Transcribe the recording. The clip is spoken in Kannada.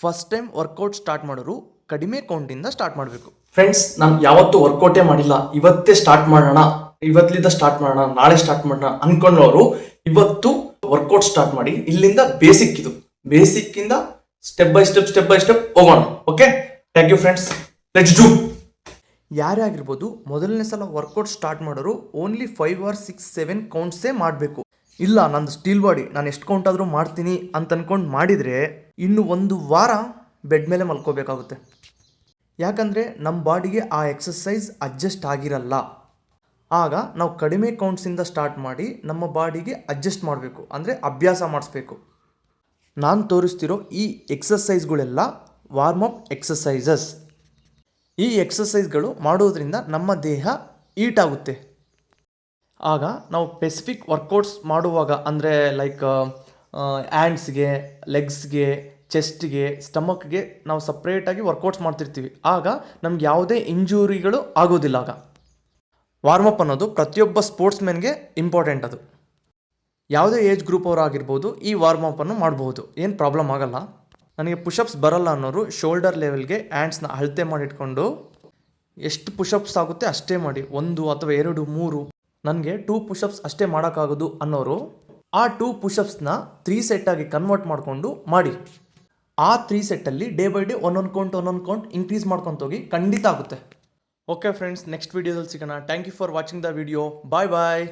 ಫಸ್ಟ್ ಟೈಮ್ ವರ್ಕೌಟ್ ಸ್ಟಾರ್ಟ್ ಮಾಡೋರು ಕಡಿಮೆ ಕೌಂಟಿಂದ ಸ್ಟಾರ್ಟ್ ಮಾಡಬೇಕು. ಫ್ರೆಂಡ್ಸ್, ನಾನು ಯಾವತ್ತೂ ವರ್ಕೌಟೇ ಮಾಡಿಲ್ಲ, ಇವತ್ತೇ ಸ್ಟಾರ್ಟ್ ಮಾಡೋಣ, ಇವತ್ತಿಂದ ಸ್ಟಾರ್ಟ್ ಮಾಡೋಣ, ನಾಳೆ ಸ್ಟಾರ್ಟ್ ಮಾಡೋಣ ಅನ್ಕೊಂಡವರು ಇವತ್ತು ವರ್ಕೌಟ್ ಸ್ಟಾರ್ಟ್ ಮಾಡಿ. ಇಲ್ಲಿಂದ ಬೇಸಿಕ್, ಇದು ಬೇಸಿಕ್ ಇಂದ ಸ್ಟೆಪ್ ಬೈ ಸ್ಟೆಪ್ ಹೋಗೋಣ. Okay, thank you friends, let's do. ಯಾರೇ ಆಗಿರ್ಬೋದು, ಮೊದಲನೇ ಸಲ ವರ್ಕೌಟ್ ಸ್ಟಾರ್ಟ್ ಮಾಡೋರು ಓನ್ಲಿ 5 or 6, 7 ಕೌಂಟ್ಸೇ ಮಾಡಬೇಕು. ಇಲ್ಲ ನಂದು ಸ್ಟೀಲ್ ಬಾಡಿ, ನಾನು ಎಷ್ಟು ಕೌಂಟ್ ಆದರೂ ಮಾಡ್ತೀನಿ ಅಂತ ಅನ್ಕೊಂಡು ಮಾಡಿದರೆ ಇನ್ನು 1 ವಾರ ಬೆಡ್ ಮೇಲೆ ಮಲ್ಕೋಬೇಕಾಗುತ್ತೆ. ಯಾಕಂದರೆ ನಮ್ಮ ಬಾಡಿಗೆ ಆ ಎಕ್ಸಸೈಸ್ ಅಡ್ಜಸ್ಟ್ ಆಗಿರಲ್ಲ. ಆಗ ನಾವು ಕಡಿಮೆ ಕೌಂಟ್ಸಿಂದ ಸ್ಟಾರ್ಟ್ ಮಾಡಿ ನಮ್ಮ ಬಾಡಿಗೆ ಅಡ್ಜಸ್ಟ್ ಮಾಡಬೇಕು, ಅಂದರೆ ಅಭ್ಯಾಸ ಮಾಡಿಸ್ಬೇಕು. ನಾನು ತೋರಿಸ್ತಿರೋ ಈ ಎಕ್ಸಸೈಸ್ಗಳೆಲ್ಲ ವಾರ್ಮಪ್ ಎಕ್ಸಸೈಸಸ್. ಈ ಎಕ್ಸಸೈಸ್ಗಳು ಮಾಡೋದ್ರಿಂದ ನಮ್ಮ ದೇಹ ಈಟ್ ಆಗುತ್ತೆ. ಆಗ ನಾವು ಸ್ಪೆಸಿಫಿಕ್ ವರ್ಕೌಟ್ಸ್ ಮಾಡುವಾಗ, ಅಂದರೆ ಲೈಕ್ ಹ್ಯಾಂಡ್ಸ್ಗೆ, ಲೆಗ್ಸ್ಗೆ, ಚೆಸ್ಟ್ಗೆ, ಸ್ಟಮಕ್ಗೆ ನಾವು ಸಪ್ರೇಟಾಗಿ ವರ್ಕೌಟ್ಸ್ ಮಾಡ್ತಿರ್ತೀವಿ. ಆಗ ನಮ್ಗೆ ಯಾವುದೇ ಇಂಜುರಿಗಳು ಆಗೋದಿಲ್ಲ. ಆಗ ವಾರ್ಮಪ್ ಅನ್ನೋದು ಪ್ರತಿಯೊಬ್ಬ ಸ್ಪೋರ್ಟ್ಸ್ ಮೆನ್ಗೆ ಇಂಪಾರ್ಟೆಂಟ್. ಅದು ಯಾವುದೇ ಏಜ್ ಗ್ರೂಪ್ ಅವರಾಗಿರ್ಬೋದು ಈ ವಾರ್ಮಪ್ಪನ್ನು ಮಾಡಬಹುದು, ಏನು ಪ್ರಾಬ್ಲಮ್ ಆಗಲ್ಲ. ನನಗೆ ಪುಷಪ್ಸ್ ಬರಲ್ಲ ಅನ್ನೋರು ಶೋಲ್ಡರ್ ಲೆವೆಲ್ಗೆ ಹ್ಯಾಂಡ್ಸ್ನ ಅಳತೆ ಮಾಡಿಟ್ಕೊಂಡು ಎಷ್ಟು ಪುಷಪ್ಸ್ ಆಗುತ್ತೆ ಅಷ್ಟೇ ಮಾಡಿ, 1 ಅಥವಾ 2, 3. ನನಗೆ 2 ಪುಷಪ್ಸ್ ಅಷ್ಟೇ ಮಾಡೋಕ್ಕಾಗೋದು ಅನ್ನೋರು ಆ 2 ಪುಷಪ್ಸ್ನ 3 ಸೆಟ್ಟಾಗಿ ಕನ್ವರ್ಟ್ ಮಾಡಿಕೊಂಡು ಮಾಡಿ. ಆ 3 ಸೆಟ್ಟಲ್ಲಿ ಡೇ ಬೈ ಡೇ ಒಂದೊಂದು ಕೌಂಟ್ ಇನ್ಕ್ರೀಸ್ ಮಾಡ್ಕೊತೋಗಿ, ಖಂಡಿತ ಆಗುತ್ತೆ. ಓಕೆ ಫ್ರೆಂಡ್ಸ್, ನೆಕ್ಸ್ಟ್ ವೀಡಿಯೋದಲ್ಲಿ ಸಿಗೋಣ. Thank you for watching the video. Bye bye.